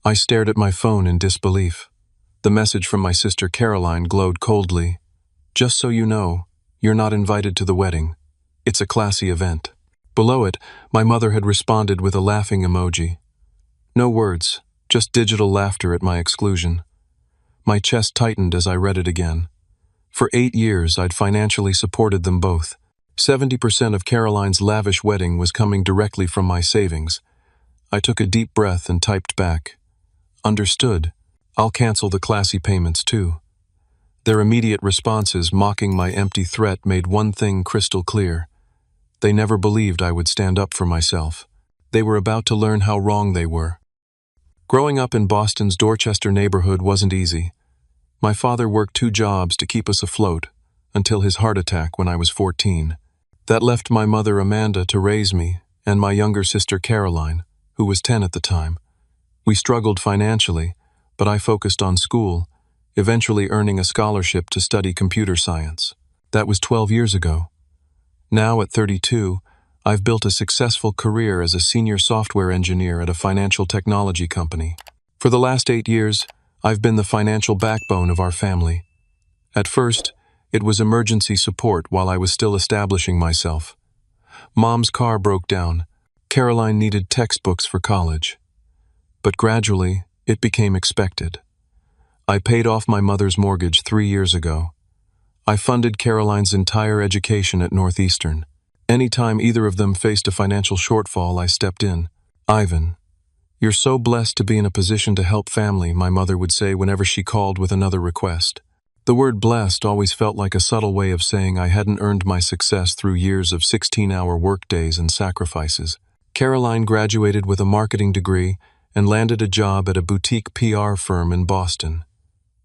I stared at my phone in disbelief. The message from my sister Caroline glowed coldly. "Just so you know, you're not invited to the wedding. It's a classy event." Below it, my mother had responded with a laughing emoji. No words, just digital laughter at my exclusion. My chest tightened as I read it again. For 8 years, I'd financially supported them both. 70% of Caroline's lavish wedding was coming directly from my savings. I took a deep breath and typed back, "Understood. I'll cancel the classy payments too." Their immediate responses, mocking my empty threat, made one thing crystal clear. They never believed I would stand up for myself. They were about to learn how wrong they were. Growing up in Boston's Dorchester neighborhood wasn't easy. My father worked 2 jobs to keep us afloat, until his heart attack when I was 14. That left my mother Amanda to raise me, and my younger sister Caroline, who was 10 at the time. We struggled financially, but I focused on school, eventually earning a scholarship to study computer science. That was 12 years ago. Now, at 32, I've built a successful career as a senior software engineer at a financial technology company. For the last 8 years, I've been the financial backbone of our family. At first, it was emergency support while I was still establishing myself. Mom's car broke down. Caroline needed textbooks for college. But gradually, it became expected. I paid off my mother's mortgage 3 years ago. I funded Caroline's entire education at Northeastern. Anytime either of them faced a financial shortfall, I stepped in. "Ivan, you're so blessed to be in a position to help family," my mother would say whenever she called with another request. The word blessed always felt like a subtle way of saying I hadn't earned my success through years of 16-hour workdays and sacrifices. Caroline graduated with a marketing degree and landed a job at a boutique PR firm in Boston.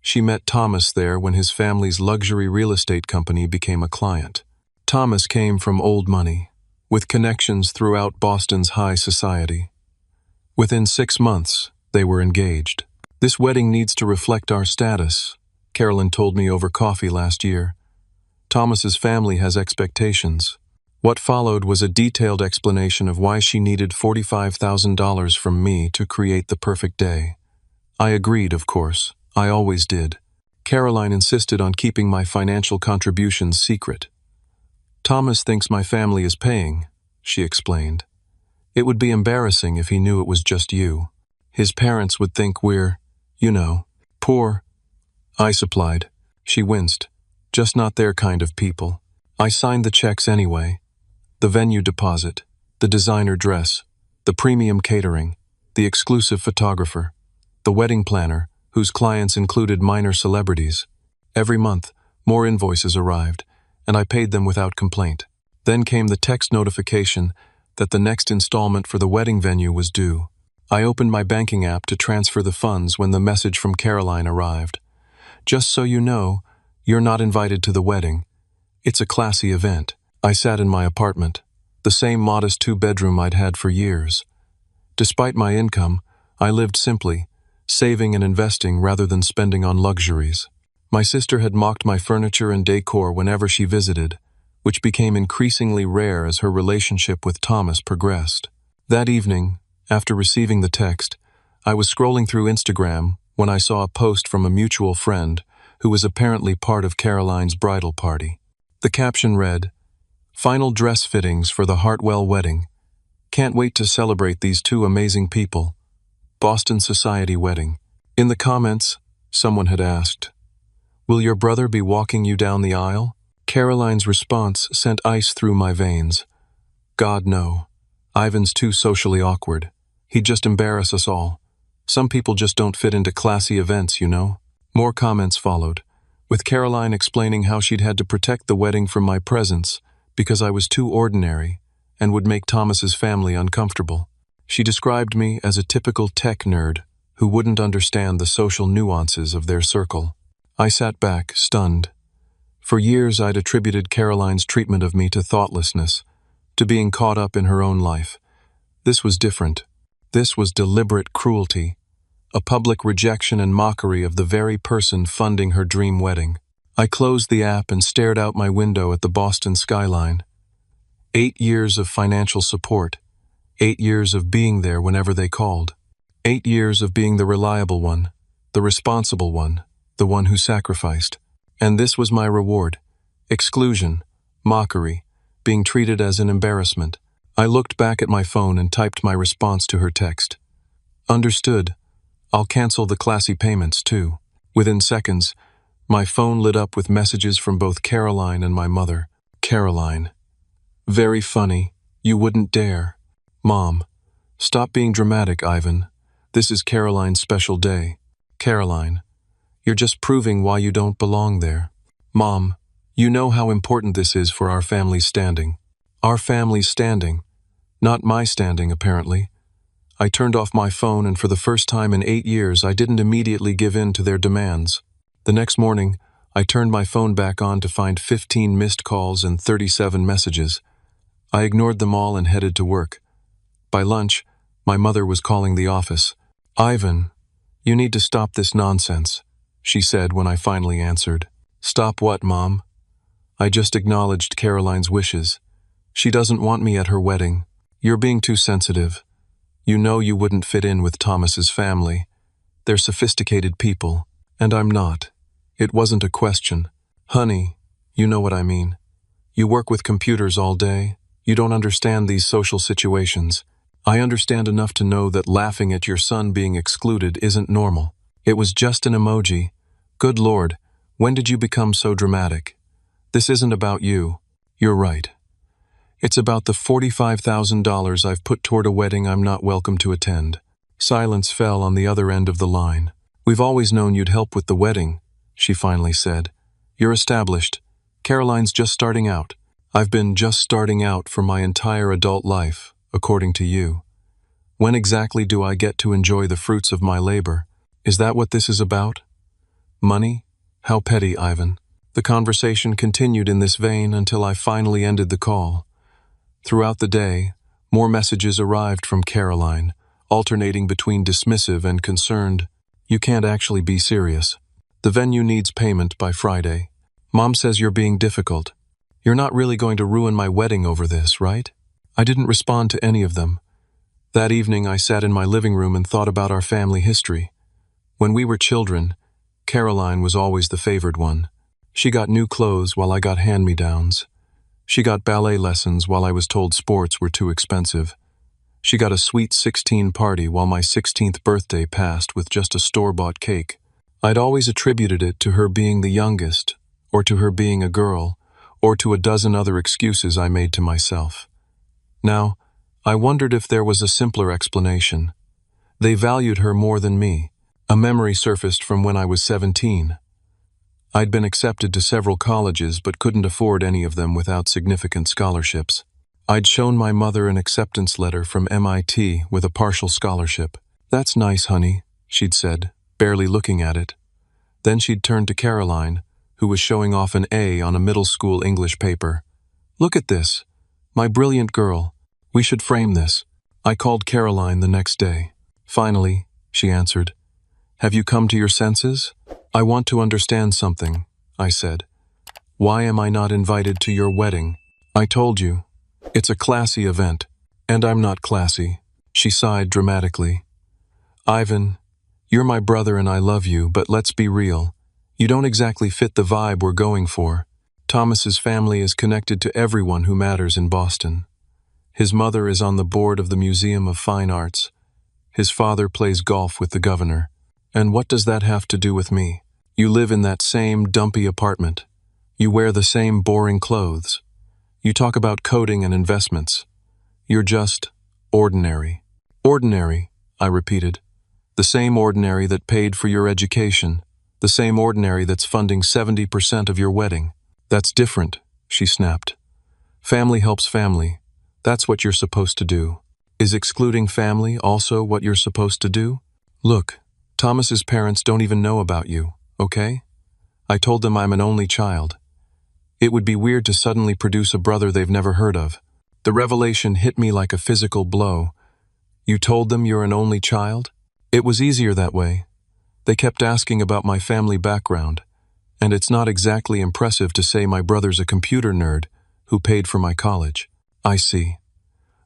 She met Thomas there when his family's luxury real estate company became a client. Thomas came from old money, with connections throughout Boston's high society. Within 6 months, they were engaged. "This wedding needs to reflect our status," Carolyn told me over coffee last year. "Thomas's family has expectations." What followed was a detailed explanation of why she needed $45,000 from me to create the perfect day. I agreed, of course. I always did. Caroline insisted on keeping my financial contributions secret. "Thomas thinks my family is paying," she explained. "It would be embarrassing if he knew it was just you. His parents would think we're, poor." I supplied. She winced. "Just not their kind of people." I signed the checks anyway. The venue deposit, the designer dress, the premium catering, the exclusive photographer, the wedding planner, whose clients included minor celebrities. Every month, more invoices arrived, and I paid them without complaint. Then came the text notification that the next installment for the wedding venue was due. I opened my banking app to transfer the funds when the message from Caroline arrived. "Just so you know, you're not invited to the wedding. It's a classy event." I sat in my apartment, the same modest 2-bedroom I'd had for years. Despite my income, I lived simply, saving and investing rather than spending on luxuries. My sister had mocked my furniture and decor whenever she visited, which became increasingly rare as her relationship with Thomas progressed. That evening, after receiving the text, I was scrolling through Instagram when I saw a post from a mutual friend who was apparently part of Caroline's bridal party. The caption read, "Final dress fittings for the Hartwell wedding. Can't wait to celebrate these 2 amazing people. Boston Society wedding." In the comments, someone had asked, "Will your brother be walking you down the aisle?" Caroline's response sent ice through my veins. "God, no. Ivan's too socially awkward. He'd just embarrass us all. Some people just don't fit into classy events, you know." More comments followed, with Caroline explaining how she'd had to protect the wedding from my presence because I was too ordinary and would make Thomas's family uncomfortable. She described me as a typical tech nerd who wouldn't understand the social nuances of their circle. I sat back, stunned. For years I'd attributed Caroline's treatment of me to thoughtlessness, to being caught up in her own life. This was different. This was deliberate cruelty, a public rejection and mockery of the very person funding her dream wedding. I closed the app and stared out my window at the Boston skyline. 8 years of financial support, 8 years of being there whenever they called. 8 years of being the reliable one, the responsible one, the one who sacrificed. And this was my reward. Exclusion, mockery, being treated as an embarrassment. I looked back at my phone and typed my response to her text. Understood. I'll cancel the classy payments, too. Within seconds, my phone lit up with messages from both Caroline and my mother. Caroline. Very funny. You wouldn't dare. Mom. Stop being dramatic, Ivan. This is Caroline's special day. Caroline. You're just proving why you don't belong there. Mom. You know how important this is for our family's standing. Our family's standing. Not my standing, apparently. I turned off my phone, and for the first time in 8 years, I didn't immediately give in to their demands. The next morning, I turned my phone back on to find 15 missed calls and 37 messages. I ignored them all and headed to work. By lunch, my mother was calling the office. Ivan, you need to stop this nonsense, she said when I finally answered. Stop what, Mom? I just acknowledged Caroline's wishes. She doesn't want me at her wedding. You're being too sensitive. You know you wouldn't fit in with Thomas's family. They're sophisticated people, and I'm not. It wasn't a question. Honey, you know what I mean. You work with computers all day. You don't understand these social situations. I understand enough to know that laughing at your son being excluded isn't normal. It was just an emoji. Good Lord, when did you become so dramatic? This isn't about you. You're right. It's about the $45,000 I've put toward a wedding I'm not welcome to attend. Silence fell on the other end of the line. We've always known you'd help with the wedding, she finally said. You're established. Caroline's just starting out. I've been just starting out for my entire adult life, according to you. When exactly do I get to enjoy the fruits of my labor? Is that what this is about? Money? How petty, Ivan. The conversation continued in this vein until I finally ended the call. Throughout the day, more messages arrived from Caroline, alternating between dismissive and concerned. You can't actually be serious. The venue needs payment by Friday. Mom says you're being difficult. You're not really going to ruin my wedding over this, right? I didn't respond to any of them. That evening, I sat in my living room and thought about our family history. When we were children, Caroline was always the favored one. She got new clothes while I got hand-me-downs. She got ballet lessons while I was told sports were too expensive. She got a sweet 16 party while my 16th birthday passed with just a store-bought cake. I'd always attributed it to her being the youngest, or to her being a girl, or to a dozen other excuses I made to myself. Now, I wondered if there was a simpler explanation. They valued her more than me. A memory surfaced from when I was 17. I'd been accepted to several colleges but couldn't afford any of them without significant scholarships. I'd shown my mother an acceptance letter from MIT with a partial scholarship. That's nice, honey, she'd said, barely looking at it. Then she'd turned to Caroline, who was showing off an A on a middle school English paper. Look at this. My brilliant girl. We should frame this. I called Caroline the next day. Finally, she answered. Have you come to your senses? I want to understand something, I said. Why am I not invited to your wedding? I told you. It's a classy event, and I'm not classy. She sighed dramatically. Ivan, you're my brother and I love you, but let's be real. You don't exactly fit the vibe we're going for. Thomas's family is connected to everyone who matters in Boston. His mother is on the board of the Museum of Fine Arts. His father plays golf with the governor. And what does that have to do with me? You live in that same dumpy apartment. You wear the same boring clothes. You talk about coding and investments. You're just ordinary. Ordinary, I repeated. The same ordinary that paid for your education. The same ordinary that's funding 70% of your wedding. That's different, she snapped. Family helps family. That's what you're supposed to do. Is excluding family also what you're supposed to do? Look, Thomas's parents don't even know about you, okay? I told them I'm an only child. It would be weird to suddenly produce a brother they've never heard of. The revelation hit me like a physical blow. You told them you're an only child? It was easier that way. They kept asking about my family background, and it's not exactly impressive to say my brother's a computer nerd who paid for my college. I see.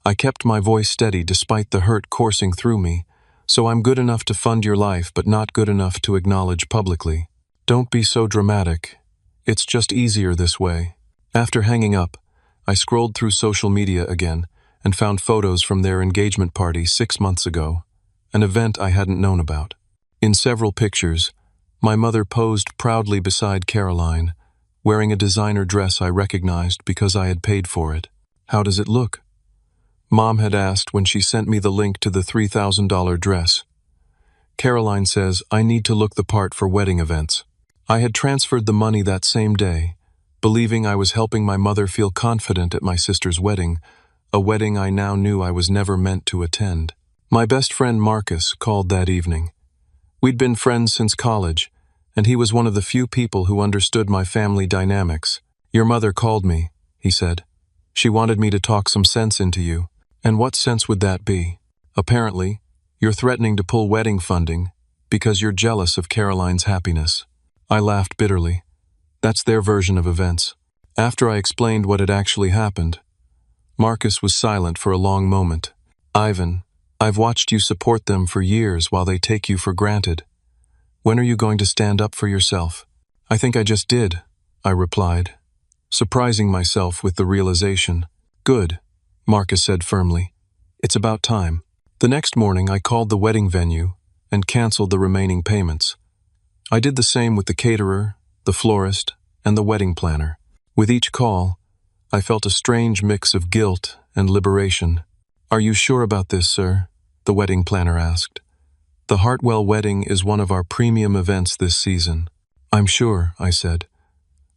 I kept my voice steady despite the hurt coursing through me. So I'm good enough to fund your life, but not good enough to acknowledge publicly. Don't be so dramatic. It's just easier this way. After hanging up, I scrolled through social media again and found photos from their engagement party 6 months ago, an event I hadn't known about. In several pictures, my mother posed proudly beside Caroline, wearing a designer dress I recognized because I had paid for it. "How does it look?" Mom had asked when she sent me the link to the $3,000 dress. Caroline says I need to look the part for wedding events. I had transferred the money that same day, believing I was helping my mother feel confident at my sister's wedding, a wedding I now knew I was never meant to attend. My best friend Marcus called that evening. We'd been friends since college, and he was one of the few people who understood my family dynamics. "Your mother called me," he said. "She wanted me to talk some sense into you." "And what sense would that be?" "Apparently, you're threatening to pull wedding funding because you're jealous of Caroline's happiness." I laughed bitterly. That's their version of events. After I explained what had actually happened, Marcus was silent for a long moment. "Ivan, I've watched you support them for years while they take you for granted. When are you going to stand up for yourself?" "I think I just did," I replied, surprising myself with the realization. "Good," Marcus said firmly. "It's about time." The next morning I called the wedding venue and canceled the remaining payments. I did the same with the caterer, the florist, and the wedding planner. With each call, I felt a strange mix of guilt and liberation. "Are you sure about this, sir?" the wedding planner asked. "The Hartwell wedding is one of our premium events this season." "I'm sure," I said.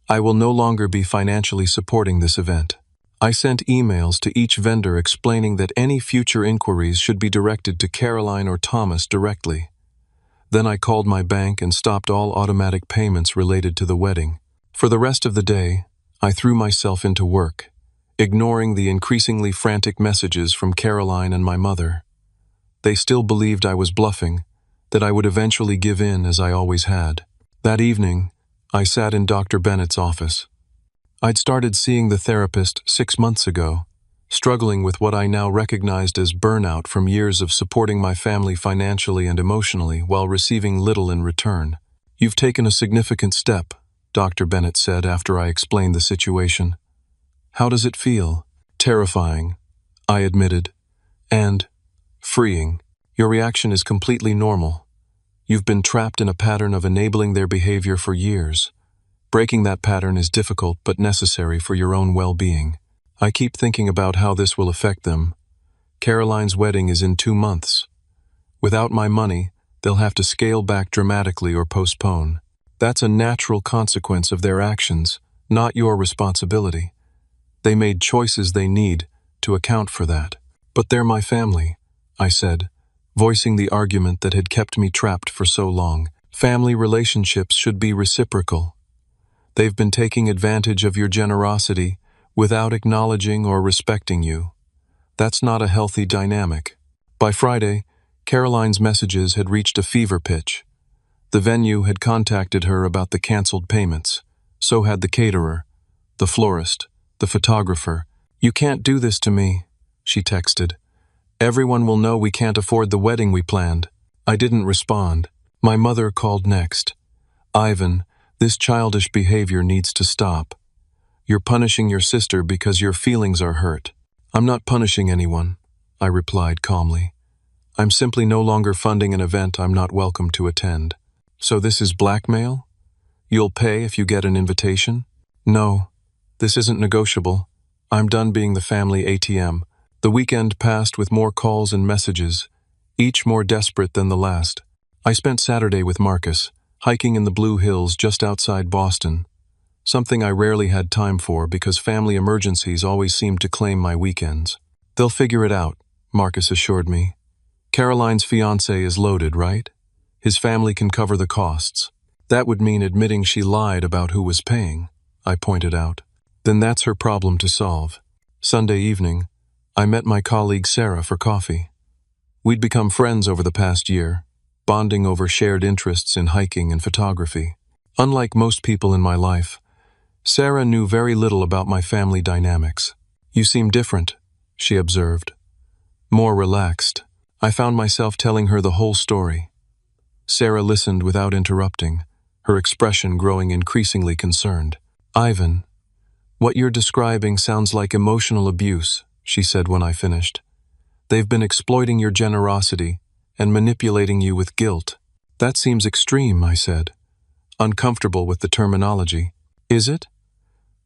"I will no longer be financially supporting this event." I sent emails to each vendor explaining that any future inquiries should be directed to Caroline or Thomas directly. Then I called my bank and stopped all automatic payments related to the wedding. For the rest of the day, I threw myself into work, ignoring the increasingly frantic messages from Caroline and my mother. They still believed I was bluffing, that I would eventually give in as I always had. That evening, I sat in Dr. Bennett's office. I'd started seeing the therapist 6 months ago, struggling with what I now recognized as burnout from years of supporting my family financially and emotionally while receiving little in return. "You've taken a significant step," Dr. Bennett said after I explained the situation. "How does it feel?" "Terrifying," I admitted, "and freeing. Your reaction is completely normal. You've been trapped in a pattern of enabling their behavior for years. Breaking that pattern is difficult but necessary for your own well-being. I keep thinking about how this will affect them. Caroline's wedding is in 2 months. Without my money, they'll have to scale back dramatically or postpone. That's a natural consequence of their actions, not your responsibility. They made choices they need to account for that." "But they're my family," I said, voicing the argument that had kept me trapped for so long. "Family relationships should be reciprocal. They've been taking advantage of your generosity without acknowledging or respecting you. That's not a healthy dynamic." By Friday, Caroline's messages had reached a fever pitch. The venue had contacted her about the canceled payments. So had the caterer, the florist, the photographer. "You can't do this to me," she texted. "Everyone will know we can't afford the wedding we planned." I didn't respond. My mother called next. "Ivan, this childish behavior needs to stop. You're punishing your sister because your feelings are hurt." "I'm not punishing anyone," I replied calmly. "I'm simply no longer funding an event I'm not welcome to attend." "So this is blackmail? You'll pay if you get an invitation?" "No, this isn't negotiable. I'm done being the family ATM." The weekend passed with more calls and messages, each more desperate than the last. I spent Saturday with Marcus, hiking in the Blue Hills just outside Boston, something I rarely had time for because family emergencies always seemed to claim my weekends. "They'll figure it out," Marcus assured me. "Caroline's fiancé is loaded, right? His family can cover the costs." "That would mean admitting she lied about who was paying," I pointed out. "Then that's her problem to solve." Sunday evening, I met my colleague Sarah for coffee. We'd become friends over the past year, bonding over shared interests in hiking and photography. Unlike most people in my life, Sarah knew very little about my family dynamics. "You seem different," she observed. "More relaxed." I found myself telling her the whole story. Sarah listened without interrupting, her expression growing increasingly concerned. "Ivan, what you're describing sounds like emotional abuse," she said when I finished. "They've been exploiting your generosity and manipulating you with guilt." "That seems extreme," I said, uncomfortable with the terminology. "Is it?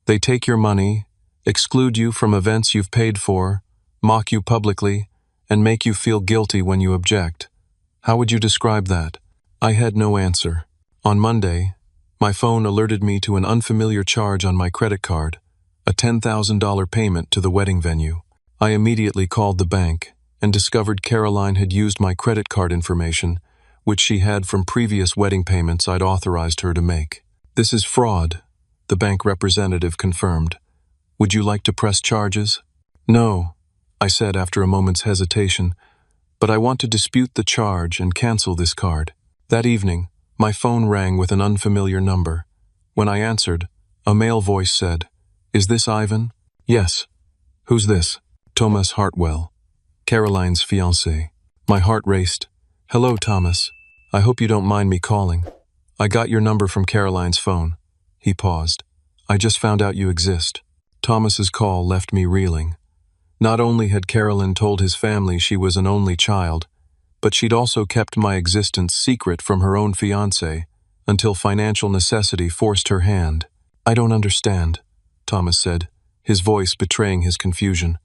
They take your money, exclude you from events you've paid for, mock you publicly, and make you feel guilty when you object. How would you describe that?" I had no answer. On Monday, my phone alerted me to an unfamiliar charge on my credit card, a $10,000 payment to the wedding venue. I immediately called the bank and discovered Caroline had used my credit card information, which she had from previous wedding payments I'd authorized her to make. "This is fraud," the bank representative confirmed. "Would you like to press charges?" "No," I said after a moment's hesitation, "but I want to dispute the charge and cancel this card." That evening, my phone rang with an unfamiliar number. When I answered, a male voice said, "Is this Ivan?" "Yes." "Who's this?" "Thomas Hartwell, Caroline's fiancé." My heart raced. "Hello, Thomas. I hope you don't mind me calling. I got your number from Caroline's phone." He paused. "I just found out you exist." Thomas's call left me reeling. Not only had Caroline told his family she was an only child, but she'd also kept my existence secret from her own fiancé until financial necessity forced her hand. "I don't understand," Thomas said, his voice betraying his confusion.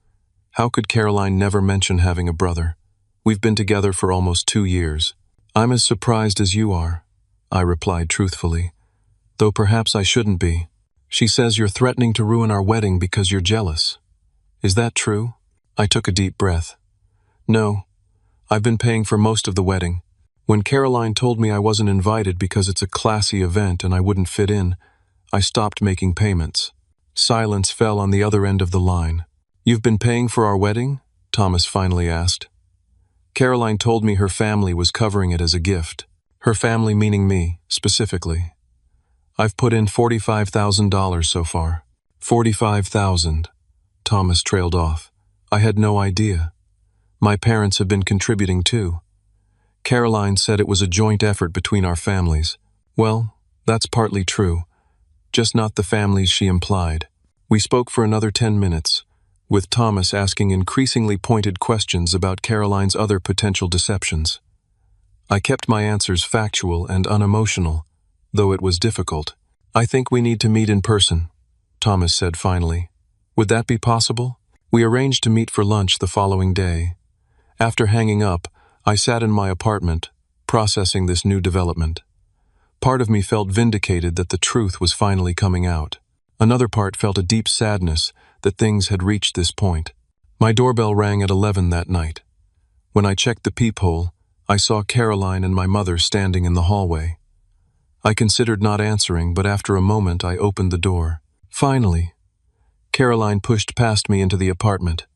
"How could Caroline never mention having a brother? We've been together for almost 2 years. "I'm as surprised as you are," I replied truthfully, "though perhaps I shouldn't be. She says you're threatening to ruin our wedding because you're jealous. Is that true?" I took a deep breath. "No, I've been paying for most of the wedding. When Caroline told me I wasn't invited because it's a classy event and I wouldn't fit in, I stopped making payments." Silence fell on the other end of the line. "You've been paying for our wedding?" Thomas finally asked. "Caroline told me her family was covering it as a gift." Her family meaning me, specifically. "I've put in $45,000 so far." $45,000. Thomas trailed off. "I had no idea. My parents have been contributing too. Caroline said it was a joint effort between our families." "Well, that's partly true, just not the families she implied." We spoke for another 10 minutes, with Thomas asking increasingly pointed questions about Caroline's other potential deceptions. I kept my answers factual and unemotional, though it was difficult. "I think we need to meet in person," Thomas said finally. "Would that be possible?" We arranged to meet for lunch the following day. After hanging up, I sat in my apartment, processing this new development. Part of me felt vindicated that the truth was finally coming out. Another part felt a deep sadness that things had reached this point. My doorbell rang at 11 that night. When I checked the peephole, I saw Caroline and my mother standing in the hallway. I considered not answering, but after a moment I opened the door. Finally, Caroline pushed past me into the apartment.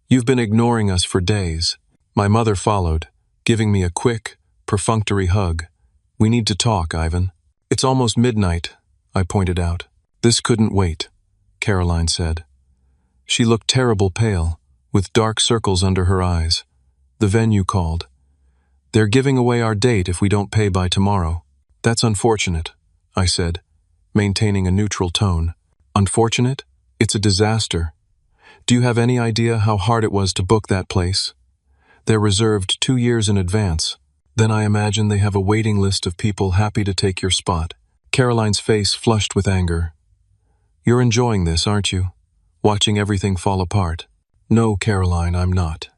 "You've been ignoring us for days." My mother followed, giving me a quick, perfunctory hug. "We need to talk, Ivan." "It's almost midnight," I pointed out. "This couldn't wait," Caroline said. She looked terrible pale, with dark circles under her eyes. "The venue called. They're giving away our date if we don't pay by tomorrow." "That's unfortunate," I said, maintaining a neutral tone. "Unfortunate? It's a disaster. Do you have any idea how hard it was to book that place? They're reserved 2 years in advance. Then I imagine they have a waiting list of people happy to take your spot." Caroline's face flushed with anger. "You're enjoying this, aren't you? Watching everything fall apart." "No, Caroline, I'm not.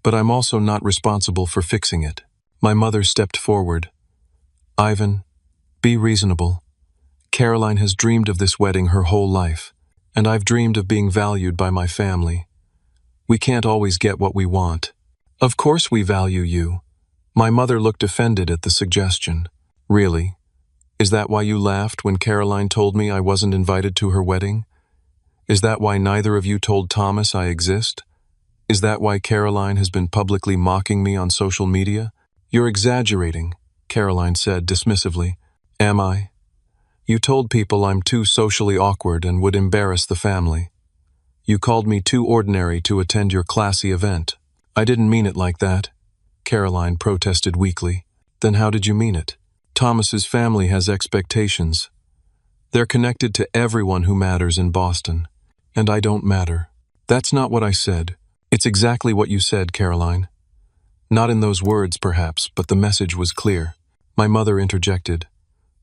But I'm also not responsible for fixing it." My mother stepped forward. "Ivan, be reasonable. Caroline has dreamed of this wedding her whole life, and I've dreamed of being valued by my family. We can't always get what we want." "Of course we value you." My mother looked offended at the suggestion. "Really? Is that why you laughed when Caroline told me I wasn't invited to her wedding? Is that why neither of you told Thomas I exist? Is that why Caroline has been publicly mocking me on social media?" "You're exaggerating," Caroline said dismissively. "Am I? You told people I'm too socially awkward and would embarrass the family. You called me too ordinary to attend your classy event." "I didn't mean it like that," Caroline protested weakly. Then how did you mean it? Thomas's family has expectations. They're connected to everyone who matters in Boston. And I don't matter. That's not what I said. It's exactly what you said, Caroline. Not in those words, perhaps, but the message was clear. My mother interjected.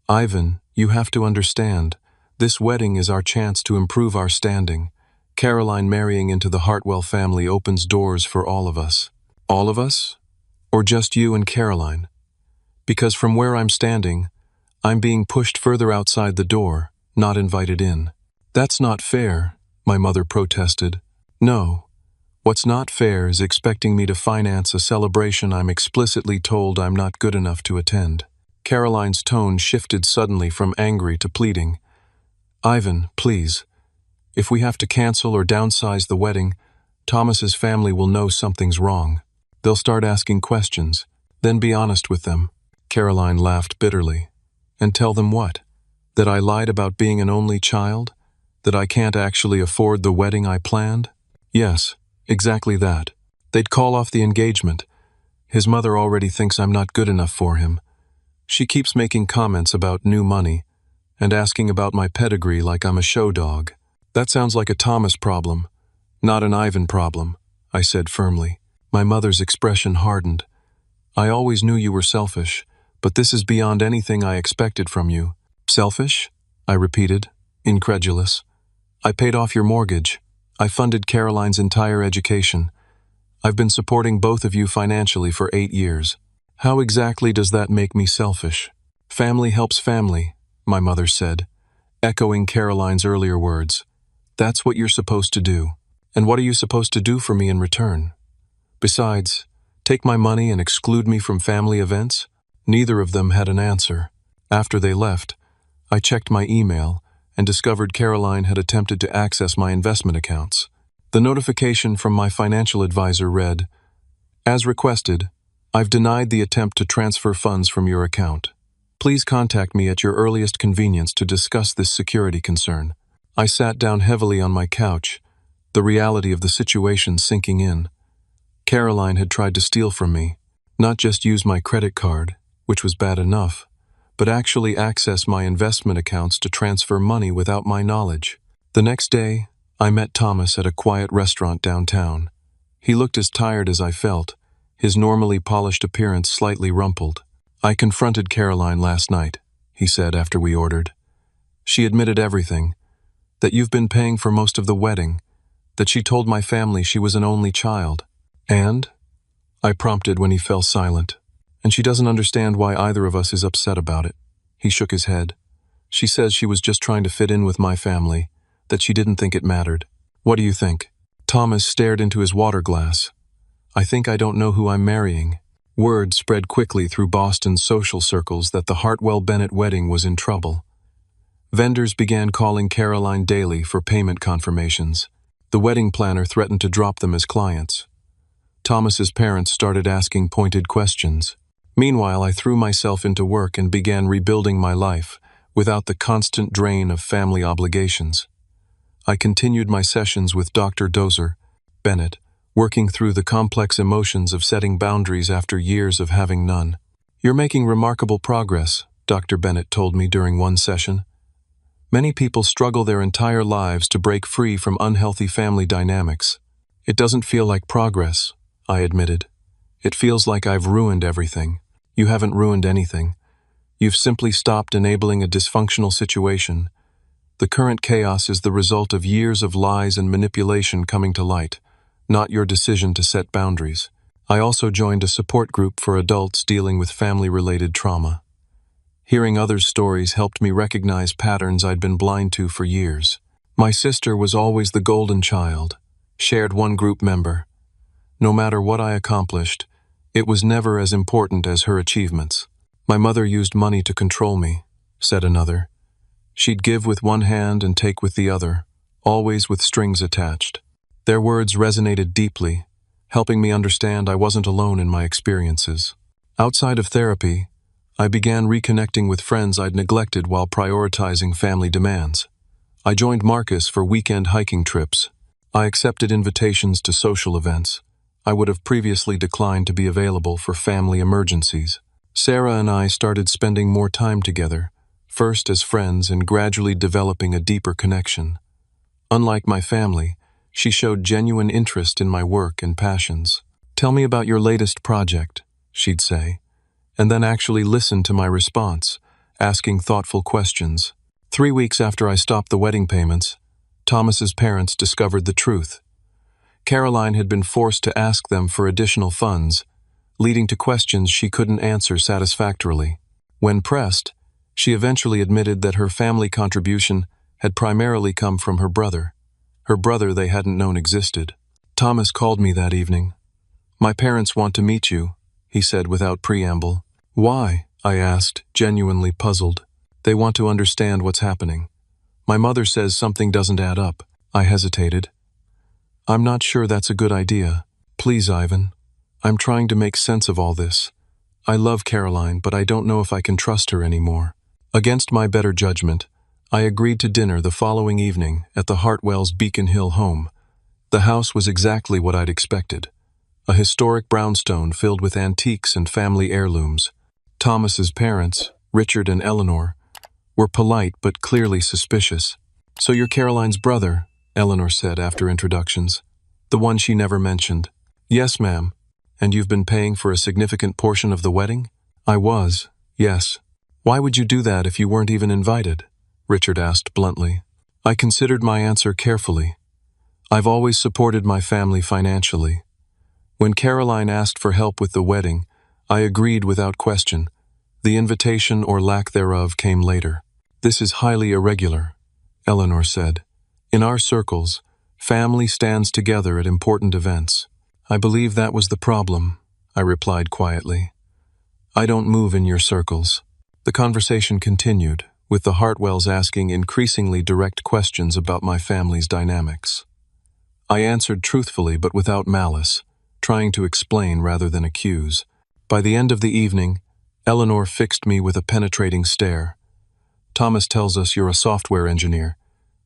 Ivan, you have to understand. This wedding is our chance to improve our standing. Caroline marrying into the Hartwell family opens doors for all of us. All of us? Or just you and Caroline? Because from where I'm standing, I'm being pushed further outside the door, not invited in. That's not fair, my mother protested. No. What's not fair is expecting me to finance a celebration I'm explicitly told I'm not good enough to attend. Caroline's tone shifted suddenly from angry to pleading. Ivan, please. If we have to cancel or downsize the wedding, Thomas's family will know something's wrong. They'll start asking questions, then be honest with them. Caroline laughed bitterly. And tell them what? That I lied about being an only child? That I can't actually afford the wedding I planned? Yes, exactly that. They'd call off the engagement. His mother already thinks I'm not good enough for him. She keeps making comments about new money and asking about my pedigree like I'm a show dog. That sounds like a Thomas problem, not an Ivan problem, I said firmly. My mother's expression hardened. I always knew you were selfish, but this is beyond anything I expected from you. Selfish? I repeated, incredulous. I paid off your mortgage. I funded Caroline's entire education. I've been supporting both of you financially for 8 years. How exactly does that make me selfish? Family helps family, my mother said, echoing Caroline's earlier words. That's what you're supposed to do. And what are you supposed to do for me in return? Besides, take my money and exclude me from family events? Neither of them had an answer. After they left, I checked my email and discovered Caroline had attempted to access my investment accounts. The notification from my financial advisor read, As requested, I've denied the attempt to transfer funds from your account. Please contact me at your earliest convenience to discuss this security concern. I sat down heavily on my couch, the reality of the situation sinking in. Caroline had tried to steal from me, not just use my credit card, which was bad enough, but actually access my investment accounts to transfer money without my knowledge. The next day, I met Thomas at a quiet restaurant downtown. He looked as tired as I felt, his normally polished appearance slightly rumpled. I confronted Caroline last night, he said after we ordered. She admitted everything, that you've been paying for most of the wedding, that she told my family she was an only child. And? I prompted when he fell silent. And she doesn't understand why either of us is upset about it. He shook his head. She says she was just trying to fit in with my family, that she didn't think it mattered. What do you think? Thomas stared into his water glass. I think I don't know who I'm marrying. Word spread quickly through Boston's social circles that the Hartwell-Bennett wedding was in trouble. Vendors began calling Caroline daily for payment confirmations. The wedding planner threatened to drop them as clients. Thomas's parents started asking pointed questions. Meanwhile, I threw myself into work and began rebuilding my life without the constant drain of family obligations. I continued my sessions with Dr. Bennett, working through the complex emotions of setting boundaries after years of having none. You're making remarkable progress, Dr. Bennett told me during one session. Many people struggle their entire lives to break free from unhealthy family dynamics. It doesn't feel like progress, I admitted. It feels like I've ruined everything. You haven't ruined anything. You've simply stopped enabling a dysfunctional situation. The current chaos is the result of years of lies and manipulation coming to light, not your decision to set boundaries. I also joined a support group for adults dealing with family-related trauma. Hearing others' stories helped me recognize patterns I'd been blind to for years. My sister was always the golden child, shared one group member. No matter what I accomplished, it was never as important as her achievements. My mother used money to control me, said another. She'd give with one hand and take with the other, always with strings attached. Their words resonated deeply, helping me understand I wasn't alone in my experiences. Outside of therapy, I began reconnecting with friends I'd neglected while prioritizing family demands. I joined Marcus for weekend hiking trips. I accepted invitations to social events. I would have previously declined to be available for family emergencies. Sarah and I started spending more time together, first as friends and gradually developing a deeper connection. Unlike my family, she showed genuine interest in my work and passions. "Tell me about your latest project," she'd say, and then actually listen to my response, asking thoughtful questions. 3 weeks after I stopped the wedding payments, Thomas's parents discovered the truth. Caroline had been forced to ask them for additional funds, leading to questions she couldn't answer satisfactorily. When pressed, she eventually admitted that her family contribution had primarily come from her brother they hadn't known existed. Thomas called me that evening. "My parents want to meet you," he said without preamble. "Why?" I asked, genuinely puzzled. "They want to understand what's happening. My mother says something doesn't add up." I hesitated. "I'm not sure that's a good idea. Please, Ivan. I'm trying to make sense of all this. I love Caroline, but I don't know if I can trust her anymore." Against my better judgment, I agreed to dinner the following evening at the Hartwells' Beacon Hill home. The house was exactly what I'd expected. A historic brownstone filled with antiques and family heirlooms. Thomas's parents, Richard and Eleanor, were polite but clearly suspicious. "So you're Caroline's brother," Eleanor said after introductions. "The one she never mentioned." "Yes, ma'am. And you've been paying for a significant portion of the wedding?" "I was, yes." "Why would you do that if you weren't even invited?" Richard asked bluntly. I considered my answer carefully. I've always supported my family financially. When Caroline asked for help with the wedding, I agreed without question. The invitation or lack thereof came later. "This is highly irregular," Eleanor said. "In our circles, family stands together at important events." "I believe that was the problem," I replied quietly. "I don't move in your circles." The conversation continued, with the Hartwells asking increasingly direct questions about my family's dynamics. I answered truthfully but without malice, trying to explain rather than accuse. By the end of the evening, Eleanor fixed me with a penetrating stare. "Thomas tells us you're a software engineer,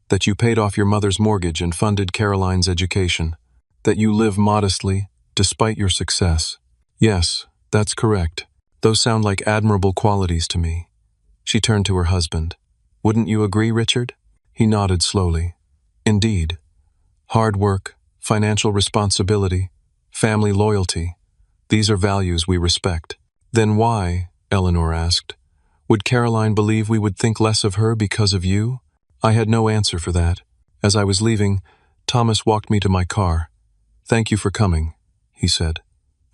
that you paid off your mother's mortgage and funded Caroline's education, that you live modestly, despite your success." "Yes, that's correct. Those sound like admirable qualities to me." She turned to her husband. "Wouldn't you agree, Richard?" He nodded slowly. "Indeed. Hard work, financial responsibility, family loyalty. These are values we respect." "Then why," Eleanor asked, "would Caroline believe we would think less of her because of you?" I had no answer for that. As I was leaving, Thomas walked me to my car. "Thank you for coming," he said.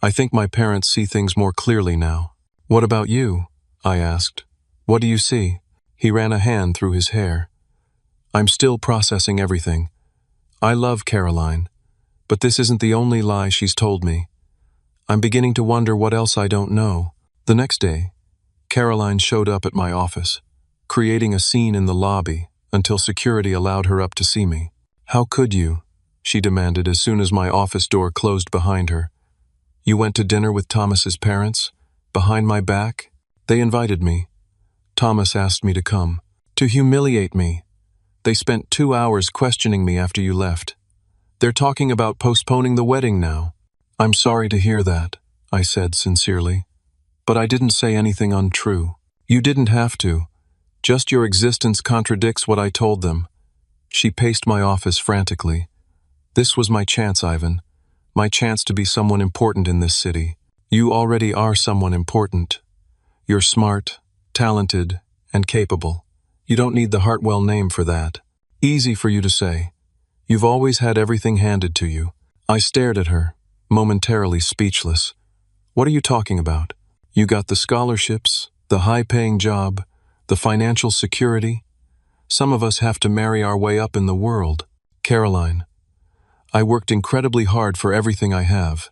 "I think my parents see things more clearly now." "What about you?" I asked. "What do you see?" He ran a hand through his hair. "I'm still processing everything. I love Caroline, but this isn't the only lie she's told me. I'm beginning to wonder what else I don't know." The next day, Caroline showed up at my office, creating a scene in the lobby until security allowed her up to see me. "How could you?" she demanded as soon as my office door closed behind her. "You went to dinner with Thomas's parents? Behind my back? They invited me. Thomas asked me to come. To humiliate me. They spent 2 hours questioning me after you left. They're talking about postponing the wedding now." "I'm sorry to hear that," I said sincerely. "But I didn't say anything untrue." "You didn't have to. Just your existence contradicts what I told them." She paced my office frantically. "This was my chance, Ivan. My chance to be someone important in this city. You already are someone important. You're smart, talented, and capable. You don't need the Hartwell name for that. Easy for you to say. You've always had everything handed to you." I stared at her, momentarily speechless. "What are you talking about? You got the scholarships, the high-paying job, the financial security. Some of us have to marry our way up in the world. Caroline, I worked incredibly hard for everything I have.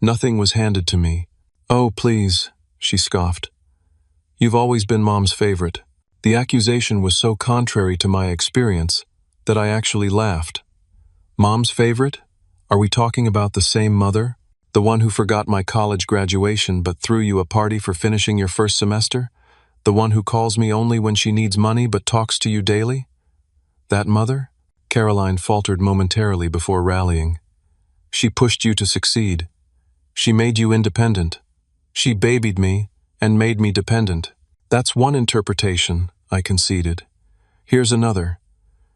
Nothing was handed to me." "Oh, please," she scoffed. "You've always been Mom's favorite." The accusation was so contrary to my experience that I actually laughed. "Mom's favorite? Are we talking about the same mother? The one who forgot my college graduation but threw you a party for finishing your first semester? The one who calls me only when she needs money but talks to you daily? That mother?" Caroline faltered momentarily before rallying. "She pushed you to succeed. She made you independent. She babied me and made me dependent. That's one interpretation, I conceded. Here's another.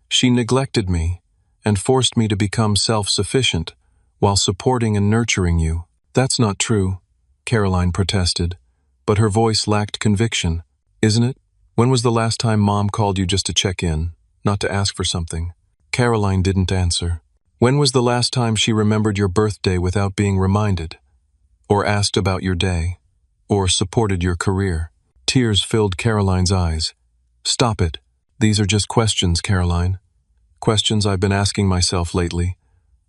She neglected me and forced me to become self-sufficient while supporting and nurturing you. That's not true, Caroline protested, but her voice lacked conviction. Isn't it? When was the last time Mom called you just to check in, not to ask for something? Caroline didn't answer. When was the last time she remembered your birthday without being reminded? Or asked about your day? Or supported your career? Tears filled Caroline's eyes. Stop it. These are just questions, Caroline. Questions I've been asking myself lately,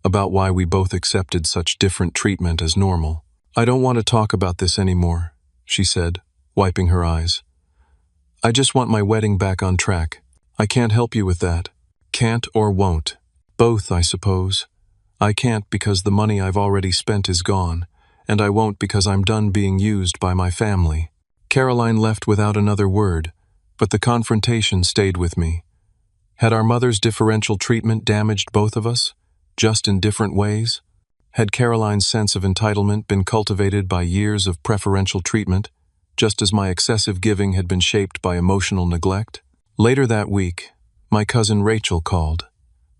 about why we both accepted such different treatment as normal. I don't want to talk about this anymore, she said, wiping her eyes. I just want my wedding back on track. I can't help you with that. Can't or won't. Both, I suppose. I can't because the money I've already spent is gone, and I won't because I'm done being used by my family. Caroline left without another word, but the confrontation stayed with me. Had our mother's differential treatment damaged both of us, just in different ways? Had Caroline's sense of entitlement been cultivated by years of preferential treatment, just as my excessive giving had been shaped by emotional neglect? Later that week, my cousin Rachel called.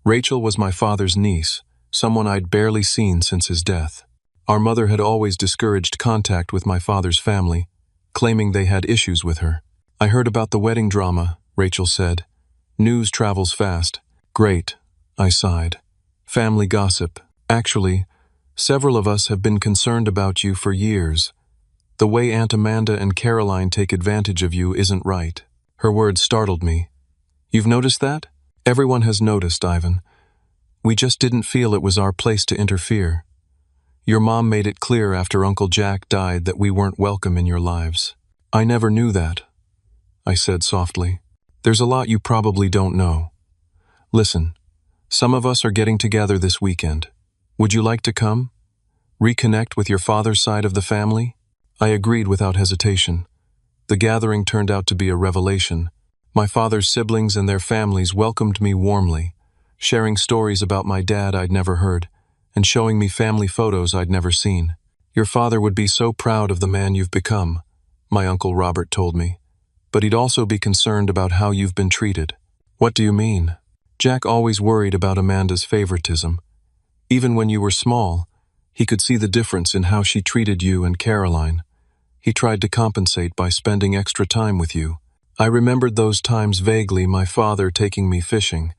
Rachel was my father's niece, someone I'd barely seen since his death. Our mother had always discouraged contact with my father's family, claiming they had issues with her. I heard about the wedding drama, Rachel said. News travels fast. Great, I sighed. Family gossip. Actually, several of us have been concerned about you for years. The way Aunt Amanda and Caroline take advantage of you isn't right. Her words startled me. You've noticed that? Everyone has noticed, Ivan. We just didn't feel it was our place to interfere. Your mom made it clear after Uncle Jack died that we weren't welcome in your lives. I never knew that, I said softly. There's a lot you probably don't know. Listen, some of us are getting together this weekend. Would you like to come? Reconnect with your father's side of the family? I agreed without hesitation. The gathering turned out to be a revelation. My father's siblings and their families welcomed me warmly, sharing stories about my dad I'd never heard, and showing me family photos I'd never seen. Your father would be so proud of the man you've become, my Uncle Robert told me, but he'd also be concerned about how you've been treated. What do you mean? Jack always worried about Amanda's favoritism. Even when you were small, he could see the difference in how she treated you and Caroline. He tried to compensate by spending extra time with you. I remembered those times vaguely, my father taking me fishing,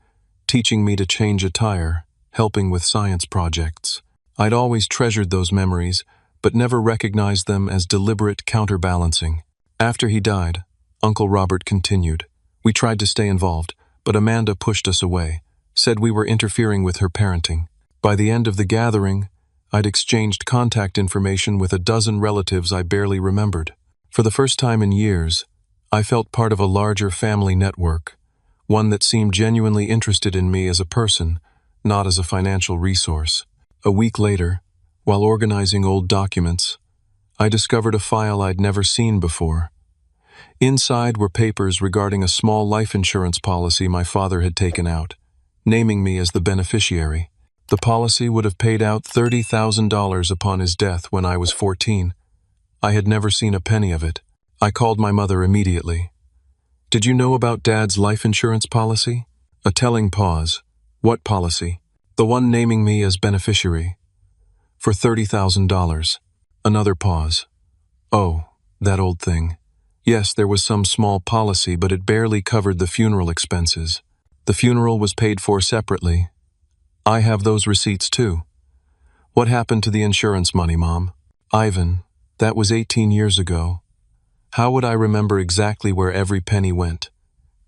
teaching me to change a tire, helping with science projects. I'd always treasured those memories, but never recognized them as deliberate counterbalancing. After he died, Uncle Robert continued. We tried to stay involved, but Amanda pushed us away, said we were interfering with her parenting. By the end of the gathering, I'd exchanged contact information with a dozen relatives I barely remembered. For the first time in years, I felt part of a larger family network, one that seemed genuinely interested in me as a person, not as a financial resource. A week later, while organizing old documents, I discovered a file I'd never seen before. Inside were papers regarding a small life insurance policy my father had taken out, naming me as the beneficiary. The policy would have paid out $30,000 upon his death when I was 14. I had never seen a penny of it. I called my mother immediately. Did you know about Dad's life insurance policy? A telling pause. What policy? The one naming me as beneficiary. For $30,000. Another pause. Oh, that old thing. Yes, there was some small policy, but it barely covered the funeral expenses. The funeral was paid for separately. I have those receipts too. What happened to the insurance money, Mom? Ivan, that was 18 years ago. How would I remember exactly where every penny went?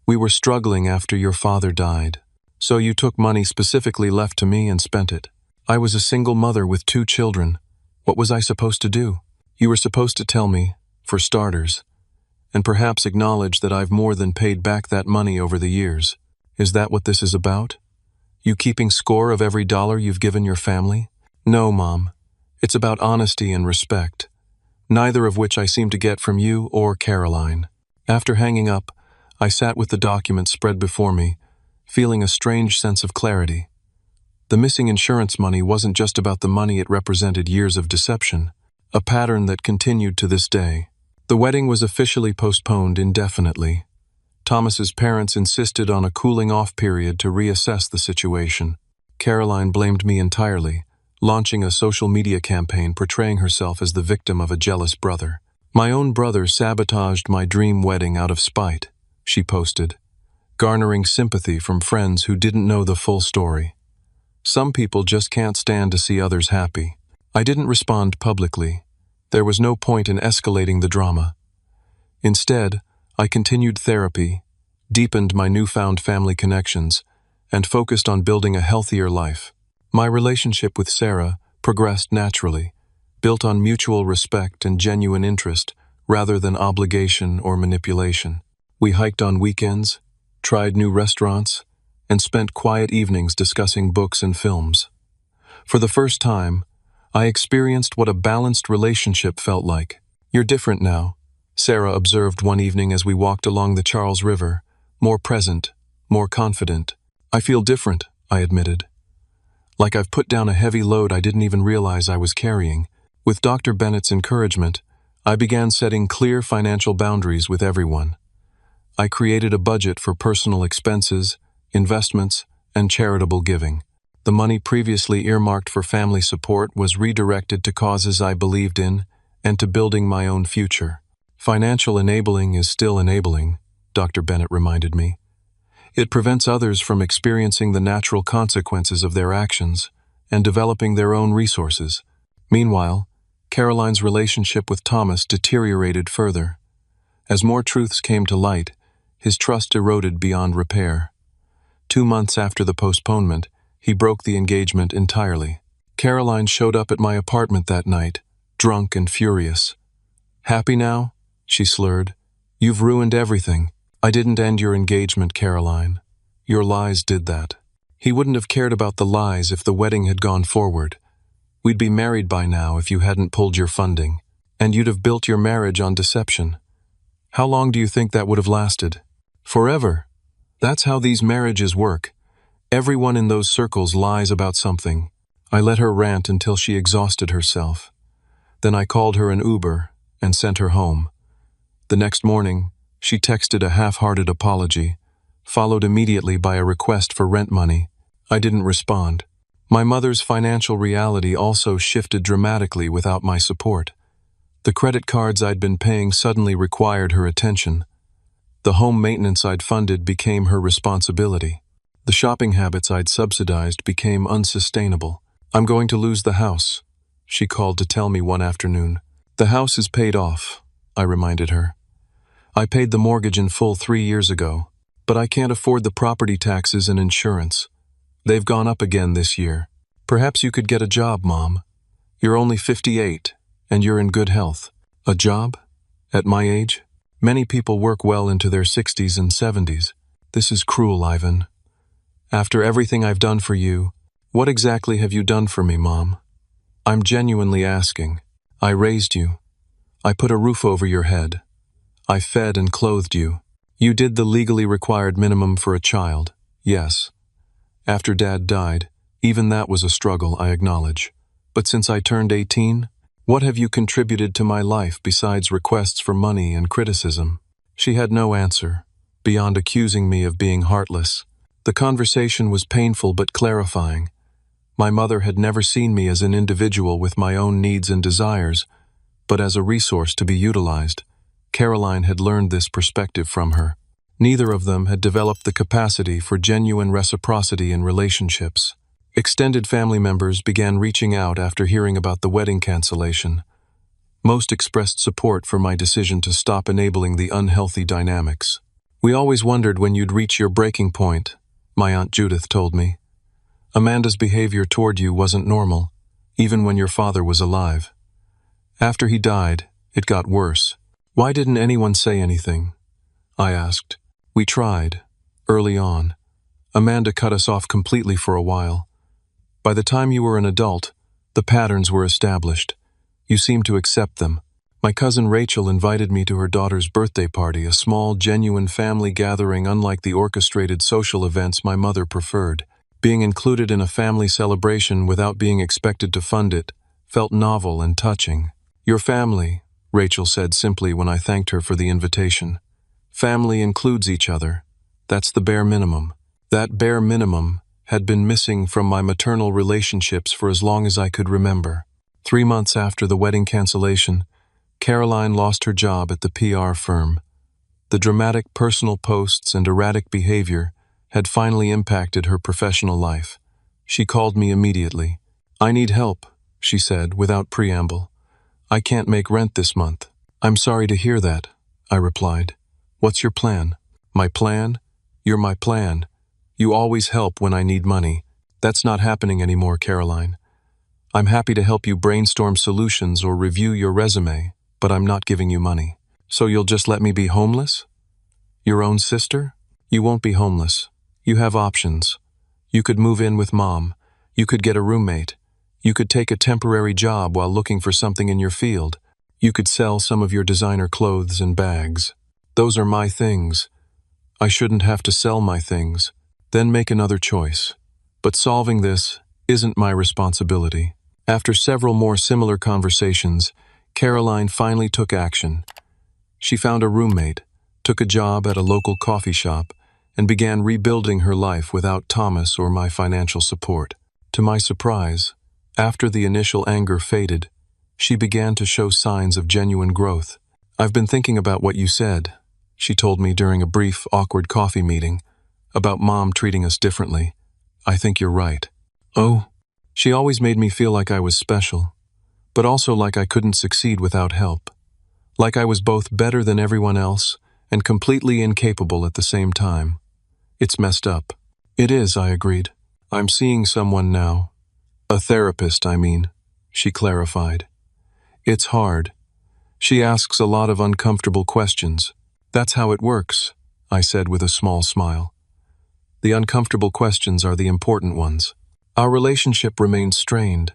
We were struggling after your father died. So you took money specifically left to me and spent it. I was a single mother with 2 children. What was I supposed to do? You were supposed to tell me, for starters, and perhaps acknowledge that I've more than paid back that money over the years. Is that what this is about? You keeping score of every dollar you've given your family? No, Mom. It's about honesty and respect, neither of which I seem to get from you or Caroline. After hanging up, I sat with the documents spread before me, feeling a strange sense of clarity. The missing insurance money wasn't just about the money, it represented years of deception. a pattern that continued to this day. The wedding was officially postponed indefinitely. Thomas's parents insisted on a cooling-off period to reassess the situation. Caroline blamed me entirely, launching a social media campaign portraying herself as the victim of a jealous brother. "My own brother sabotaged my dream wedding out of spite," she posted, garnering sympathy from friends who didn't know the full story. Some people just can't stand to see others happy. I didn't respond publicly. There was no point in escalating the drama. Instead, I continued therapy, deepened my newfound family connections, and focused on building a healthier life. My relationship with Sarah progressed naturally, built on mutual respect and genuine interest rather than obligation or manipulation. We hiked on weekends, tried new restaurants, and spent quiet evenings discussing books and films. For the first time, I experienced what a balanced relationship felt like. "You're different now," Sarah observed one evening as we walked along the Charles River, "more present, more confident." "I feel different," I admitted. "Like I've put down a heavy load I didn't even realize I was carrying." With Dr. Bennett's encouragement, I began setting clear financial boundaries with everyone. I created a budget for personal expenses, investments, and charitable giving. The money previously earmarked for family support was redirected to causes I believed in and to building my own future. "Financial enabling is still enabling," Dr. Bennett reminded me. "It prevents others from experiencing the natural consequences of their actions and developing their own resources." Meanwhile, Caroline's relationship with Thomas deteriorated further. As more truths came to light, his trust eroded beyond repair. 2 months after the postponement, he broke the engagement entirely. Caroline showed up at my apartment that night, drunk and furious. "Happy now?" she slurred. "You've ruined everything." "I didn't end your engagement, Caroline. Your lies did that." He wouldn't have cared about the lies if the wedding had gone forward. We'd be married by now if you hadn't pulled your funding. And you'd have built your marriage on deception. How long do you think that would have lasted? Forever. That's how these marriages work. Everyone in those circles lies about something. I let her rant until she exhausted herself. Then I called her an Uber and sent her home. The next morning, she texted a half-hearted apology, followed immediately by a request for rent money. I didn't respond. My mother's financial reality also shifted dramatically without my support. The credit cards I'd been paying suddenly required her attention. The home maintenance I'd funded became her responsibility. The shopping habits I'd subsidized became unsustainable. "I'm going to lose the house," she called to tell me one afternoon. "The house is paid off," I reminded her. "I paid the mortgage in full 3 years ago, but I can't afford the property taxes and insurance. They've gone up again this year. Perhaps you could get a job, Mom. You're only 58, and you're in good health." A job? At my age? Many people work well into their 60s and 70s. This is cruel, Ivan. After everything I've done for you, what exactly have you done for me, Mom? I'm genuinely asking. I raised you. I put a roof over your head. I fed and clothed you. You did the legally required minimum for a child, yes. After Dad died, even that was a struggle, I acknowledge. But since I turned 18, what have you contributed to my life besides requests for money and criticism? She had no answer, beyond accusing me of being heartless. The conversation was painful but clarifying. My mother had never seen me as an individual with my own needs and desires, but as a resource to be utilized. Caroline had learned this perspective from her. Neither of them had developed the capacity for genuine reciprocity in relationships. Extended family members began reaching out after hearing about the wedding cancellation. Most expressed support for my decision to stop enabling the unhealthy dynamics. "We always wondered when you'd reach your breaking point," my Aunt Judith told me. "Amanda's behavior toward you wasn't normal, even when your father was alive. After he died, it got worse." "Why didn't anyone say anything?" I asked. "We tried, early on. Amanda cut us off completely for a while. By the time you were an adult, the patterns were established. You seemed to accept them. My cousin Rachel invited me to her daughter's birthday party, a small, genuine family gathering unlike the orchestrated social events my mother preferred. Being included in a family celebration without being expected to fund it felt novel and touching. Your family, Rachel said simply when I thanked her for the invitation. Family includes each other. That's the bare minimum. That bare minimum had been missing from my maternal relationships for as long as I could remember. 3 months after the wedding cancellation, Caroline lost her job at the PR firm. The dramatic personal posts and erratic behavior had finally impacted her professional life. She called me immediately. "I need help," she said without preamble. "I can't make rent this month." "I'm sorry to hear that," I replied. "What's your plan?" "My plan? You're my plan. You always help when I need money." "That's not happening anymore, Caroline. I'm happy to help you brainstorm solutions or review your resume, but I'm not giving you money." "So you'll just let me be homeless? Your own sister?" "You won't be homeless. You have options. You could move in with Mom. You could get a roommate. You could take a temporary job while looking for something in your field. You could sell some of your designer clothes and bags. Those are my things. I shouldn't have to sell my things. Then make another choice. But solving this isn't my responsibility." After several more similar conversations, Caroline finally took action. She found a roommate, took a job at a local coffee shop, and began rebuilding her life without Thomas or my financial support. To my surprise, after the initial anger faded, she began to show signs of genuine growth. "I've been thinking about what you said," she told me during a brief, awkward coffee meeting, "about Mom treating us differently. I think you're right." "Oh?" "She always made me feel like I was special, but also like I couldn't succeed without help. Like I was both better than everyone else and completely incapable at the same time. It's messed up." "It is," I agreed. "I'm seeing someone now. A therapist, I mean," she clarified. "It's hard. She asks a lot of uncomfortable questions." "That's how it works," I said with a small smile. "The uncomfortable questions are the important ones." Our relationship remained strained,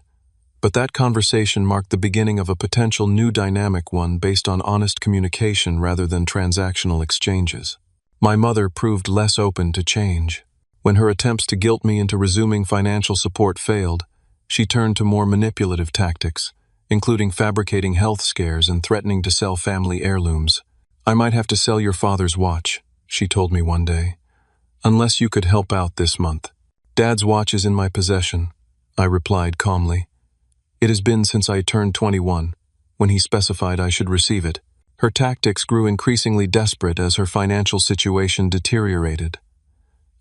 but that conversation marked the beginning of a potential new dynamic, one based on honest communication rather than transactional exchanges. My mother proved less open to change. When her attempts to guilt me into resuming financial support failed, she turned to more manipulative tactics, including fabricating health scares and threatening to sell family heirlooms. "I might have to sell your father's watch," she told me one day, "unless you could help out this month." "Dad's watch is in my possession," I replied calmly. "It has been since I turned 21, when he specified I should receive it." Her tactics grew increasingly desperate as her financial situation deteriorated.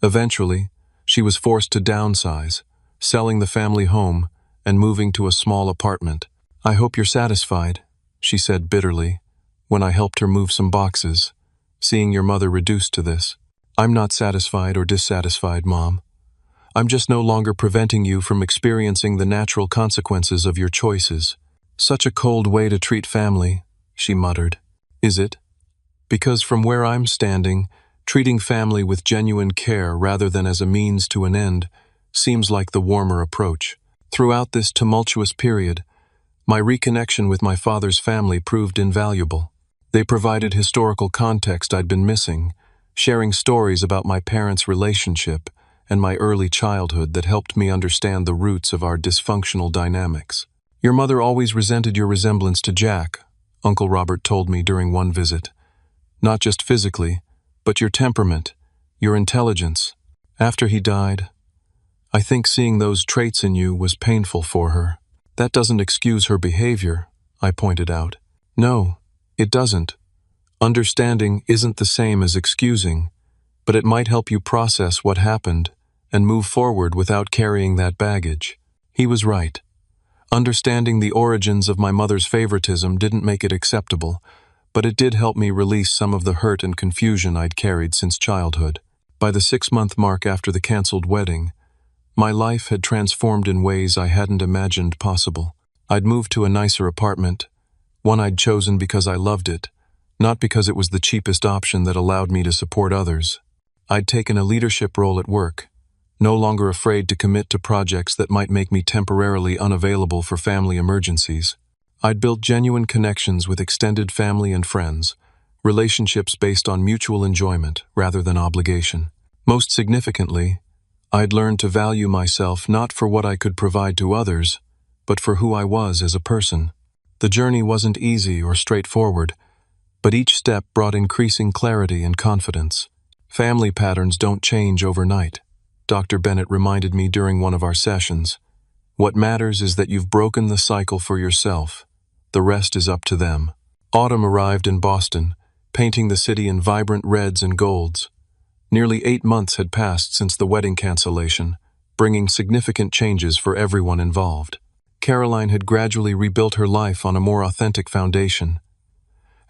Eventually, she was forced to downsize, selling the family home and moving to a small apartment. "I hope you're satisfied," she said bitterly, when I helped her move some boxes, "seeing your mother reduced to this." "I'm not satisfied or dissatisfied, Mom. I'm just no longer preventing you from experiencing the natural consequences of your choices." "Such a cold way to treat family," she muttered. "Is it? Because from where I'm standing, treating family with genuine care rather than as a means to an end seems like the warmer approach." Throughout this tumultuous period, my reconnection with my father's family proved invaluable. They provided historical context I'd been missing, sharing stories about my parents' relationship and my early childhood that helped me understand the roots of our dysfunctional dynamics. "Your mother always resented your resemblance to Jack," Uncle Robert told me during one visit. "Not just physically, but your temperament, your intelligence. After he died, I think seeing those traits in you was painful for her." "That doesn't excuse her behavior," I pointed out. "No, it doesn't. Understanding isn't the same as excusing, but it might help you process what happened and move forward without carrying that baggage." He was right. Understanding the origins of my mother's favoritism didn't make it acceptable, but it did help me release some of the hurt and confusion I'd carried since childhood. By the 6-month mark after the canceled wedding, my life had transformed in ways I hadn't imagined possible. I'd moved to a nicer apartment, one I'd chosen because I loved it, not because it was the cheapest option that allowed me to support others. I'd taken a leadership role at work, no longer afraid to commit to projects that might make me temporarily unavailable for family emergencies. I'd built genuine connections with extended family and friends, relationships based on mutual enjoyment rather than obligation. Most significantly, I'd learned to value myself not for what I could provide to others, but for who I was as a person. The journey wasn't easy or straightforward, but each step brought increasing clarity and confidence. Family patterns don't change overnight, Dr. Bennett reminded me during one of our sessions. What matters is that you've broken the cycle for yourself. The rest is up to them. Autumn arrived in Boston, painting the city in vibrant reds and golds. Nearly 8 months had passed since the wedding cancellation, bringing significant changes for everyone involved. Caroline had gradually rebuilt her life on a more authentic foundation.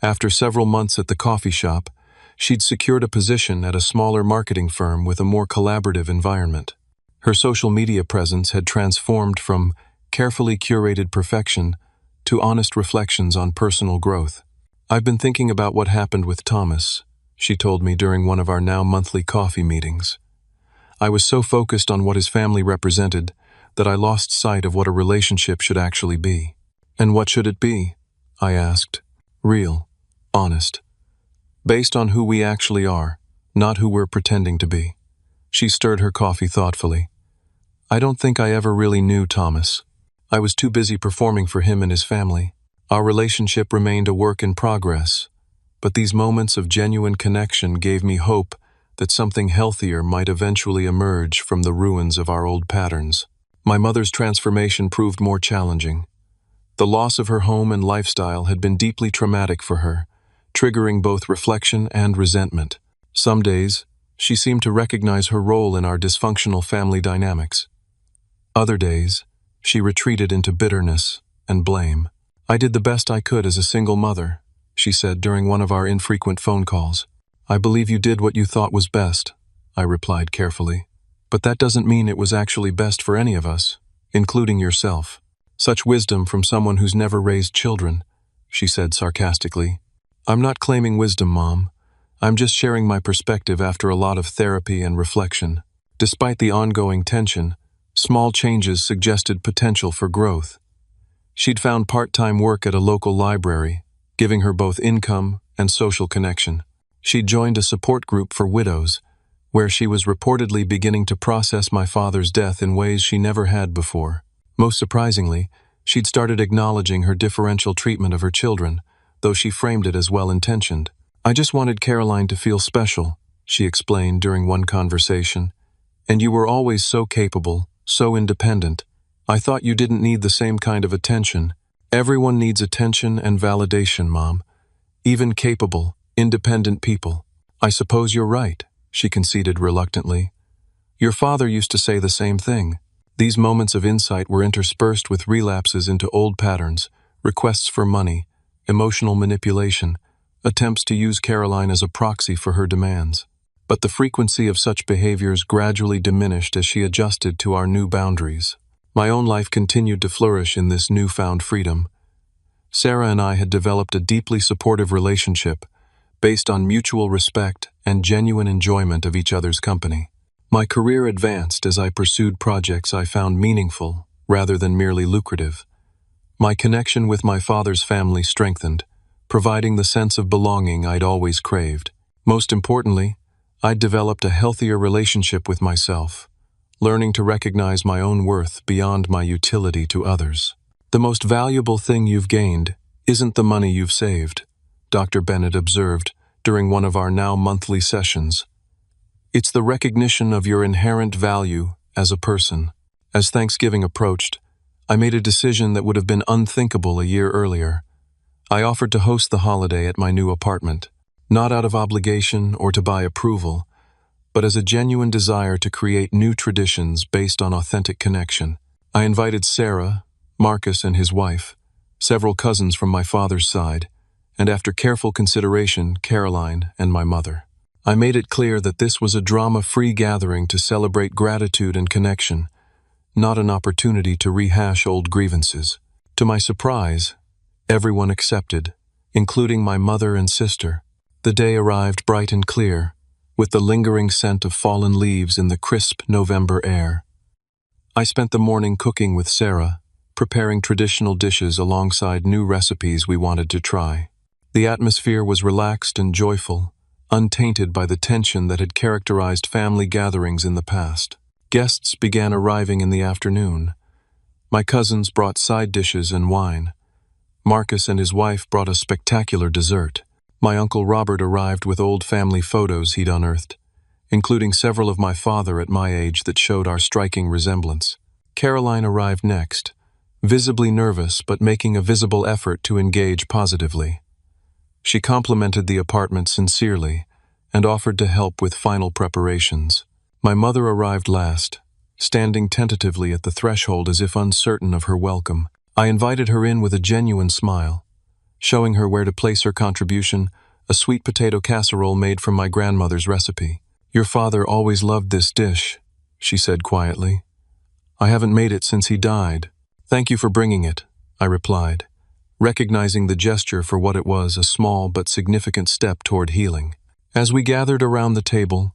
After several months at the coffee shop, she'd secured a position at a smaller marketing firm with a more collaborative environment. Her social media presence had transformed from carefully curated perfection to honest reflections on personal growth. "I've been thinking about what happened with Thomas," she told me during one of our now monthly coffee meetings. "I was so focused on what his family represented that I lost sight of what a relationship should actually be." "And what should it be?" I asked. "Real, honest. Based on who we actually are, not who we're pretending to be." She stirred her coffee thoughtfully. "I don't think I ever really knew Thomas. I was too busy performing for him and his family. Our relationship remained a work in progress, but these moments of genuine connection gave me hope that something healthier might eventually emerge from the ruins of our old patterns." My mother's transformation proved more challenging. The loss of her home and lifestyle had been deeply traumatic for her, triggering both reflection and resentment. Some days, she seemed to recognize her role in our dysfunctional family dynamics. Other days, she retreated into bitterness and blame. "I did the best I could as a single mother," she said during one of our infrequent phone calls. "I believe you did what you thought was best," I replied carefully. "But that doesn't mean it was actually best for any of us, including yourself." "Such wisdom from someone who's never raised children," she said sarcastically. "I'm not claiming wisdom, Mom. I'm just sharing my perspective after a lot of therapy and reflection." Despite the ongoing tension, small changes suggested potential for growth. She'd found part-time work at a local library, giving her both income and social connection. She'd joined a support group for widows, where she was reportedly beginning to process my father's death in ways she never had before. Most surprisingly, she'd started acknowledging her differential treatment of her children, though she framed it as well-intentioned. "I just wanted Caroline to feel special," she explained during one conversation. "And you were always so capable, so independent. I thought you didn't need the same kind of attention. Everyone needs attention and validation, Mom. Even capable, independent people." "I suppose you're right," she conceded reluctantly. "Your father used to say the same thing." These moments of insight were interspersed with relapses into old patterns, requests for money, emotional manipulation, attempts to use Caroline as a proxy for her demands. But the frequency of such behaviors gradually diminished as she adjusted to our new boundaries. My own life continued to flourish in this newfound freedom. Sarah and I had developed a deeply supportive relationship based on mutual respect and genuine enjoyment of each other's company. My career advanced as I pursued projects I found meaningful rather than merely lucrative. My connection with my father's family strengthened, providing the sense of belonging I'd always craved. Most importantly, I'd developed a healthier relationship with myself, learning to recognize my own worth beyond my utility to others. "The most valuable thing you've gained isn't the money you've saved," Dr. Bennett observed during one of our now monthly sessions. "It's the recognition of your inherent value as a person." As Thanksgiving approached, I made a decision that would have been unthinkable a year earlier. I offered to host the holiday at my new apartment, not out of obligation or to buy approval, but as a genuine desire to create new traditions based on authentic connection. I invited Sarah, Marcus and his wife, several cousins from my father's side, and after careful consideration, Caroline and my mother. I made it clear that this was a drama-free gathering to celebrate gratitude and connection, not an opportunity to rehash old grievances. To my surprise, everyone accepted, including my mother and sister. The day arrived bright and clear, with the lingering scent of fallen leaves in the crisp November air. I spent the morning cooking with Sarah, preparing traditional dishes alongside new recipes we wanted to try. The atmosphere was relaxed and joyful, untainted by the tension that had characterized family gatherings in the past. Guests began arriving in the afternoon. My cousins brought side dishes and wine, Marcus and his wife brought a spectacular dessert. My Uncle Robert arrived with old family photos he'd unearthed, including several of my father at my age that showed our striking resemblance. Caroline arrived next, visibly nervous but making a visible effort to engage positively. She complimented the apartment sincerely and offered to help with final preparations. My mother arrived last, standing tentatively at the threshold as if uncertain of her welcome. I invited her in with a genuine smile, showing her where to place her contribution, a sweet potato casserole made from my grandmother's recipe. "Your father always loved this dish," she said quietly. "I haven't made it since he died." "Thank you for bringing it," I replied, recognizing the gesture for what it was, a small but significant step toward healing. As we gathered around the table,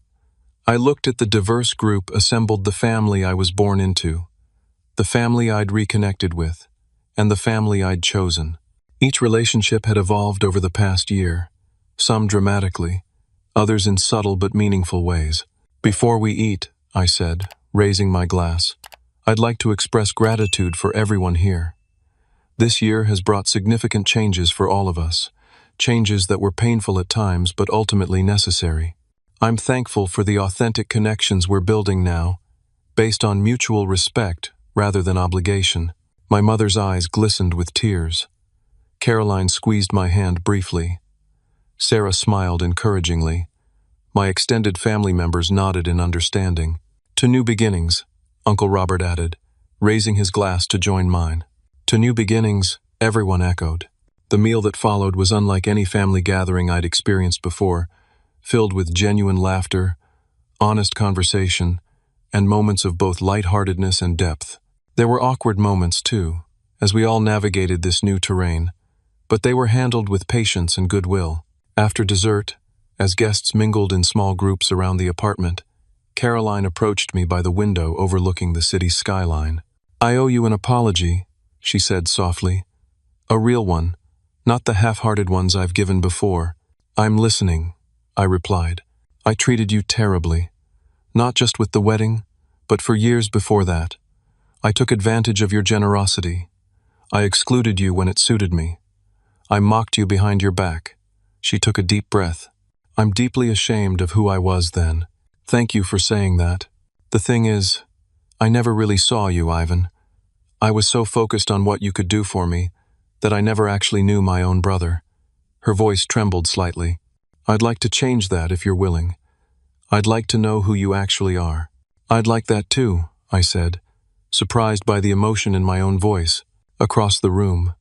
I looked at the diverse group assembled, the family I was born into, the family I'd reconnected with, and the family I'd chosen. Each relationship had evolved over the past year, some dramatically, others in subtle but meaningful ways. "Before we eat," I said, raising my glass, "I'd like to express gratitude for everyone here. This year has brought significant changes for all of us, changes that were painful at times but ultimately necessary. I'm thankful for the authentic connections we're building now, based on mutual respect rather than obligation." My mother's eyes glistened with tears. Caroline squeezed my hand briefly. Sarah smiled encouragingly. My extended family members nodded in understanding. "To new beginnings," Uncle Robert added, raising his glass to join mine. "To new beginnings," everyone echoed. The meal that followed was unlike any family gathering I'd experienced before, filled with genuine laughter, honest conversation, and moments of both lightheartedness and depth. There were awkward moments, too, as we all navigated this new terrain, but they were handled with patience and goodwill. After dessert, as guests mingled in small groups around the apartment, Caroline approached me by the window overlooking the city skyline. "I owe you an apology," she said softly. "A real one, not the half-hearted ones I've given before." "I'm listening," I replied. "I treated you terribly, not just with the wedding, but for years before that. I took advantage of your generosity. I excluded you when it suited me. I mocked you behind your back." She took a deep breath. "I'm deeply ashamed of who I was then. Thank you for saying that. The thing is, I never really saw you, Ivan. I was so focused on what you could do for me that I never actually knew my own brother." Her voice trembled slightly. "I'd like to change that if you're willing. I'd like to know who you actually are." "I'd like that too," I said, surprised by the emotion in my own voice. Across the room,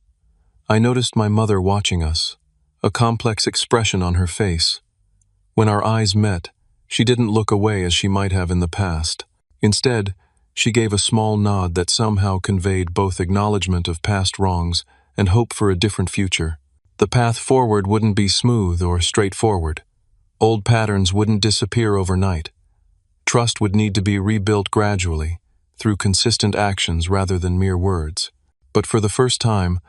I noticed my mother watching us, a complex expression on her face. When our eyes met, she didn't look away as she might have in the past. Instead, she gave a small nod that somehow conveyed both acknowledgement of past wrongs and hope for a different future. The path forward wouldn't be smooth or straightforward. Old patterns wouldn't disappear overnight. Trust would need to be rebuilt gradually, through consistent actions rather than mere words. But for the first time,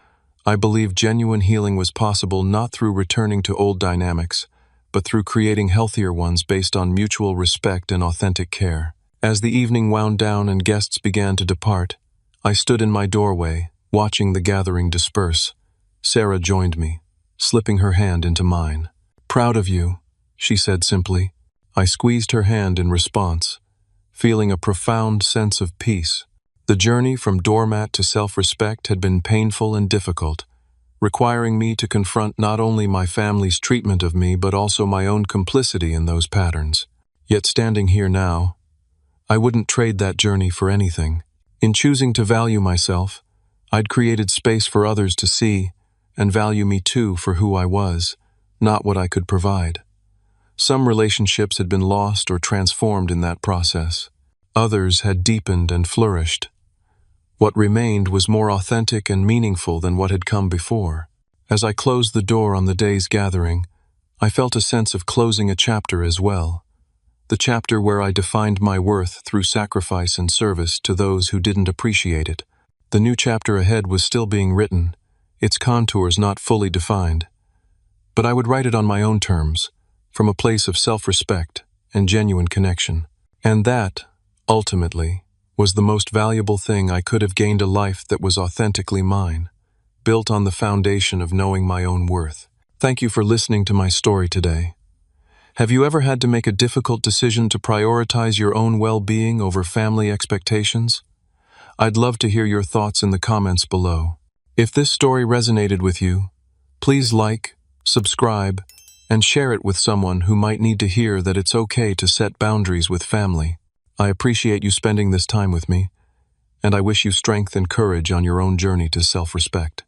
I believed genuine healing was possible not through returning to old dynamics, but through creating healthier ones based on mutual respect and authentic care. As the evening wound down and guests began to depart, I stood in my doorway, watching the gathering disperse. Sarah joined me, slipping her hand into mine. "Proud of you," she said simply. I squeezed her hand in response, feeling a profound sense of peace. The journey from doormat to self-respect had been painful and difficult, requiring me to confront not only my family's treatment of me but also my own complicity in those patterns. Yet standing here now, I wouldn't trade that journey for anything. In choosing to value myself, I'd created space for others to see and value me too for who I was, not what I could provide. Some relationships had been lost or transformed in that process. Others had deepened and flourished. What remained was more authentic and meaningful than what had come before. As I closed the door on the day's gathering, I felt a sense of closing a chapter as well. The chapter where I defined my worth through sacrifice and service to those who didn't appreciate it. The new chapter ahead was still being written, its contours not fully defined. But I would write it on my own terms, from a place of self-respect and genuine connection. And that, ultimately, was the most valuable thing I could have gained, a life that was authentically mine, built on the foundation of knowing my own worth. Thank you for listening to my story today. Have you ever had to make a difficult decision to prioritize your own well-being over family expectations? I'd love to hear your thoughts in the comments below. If this story resonated with you, please like, subscribe, and share it with someone who might need to hear that it's okay to set boundaries with family. I appreciate you spending this time with me, and I wish you strength and courage on your own journey to self-respect.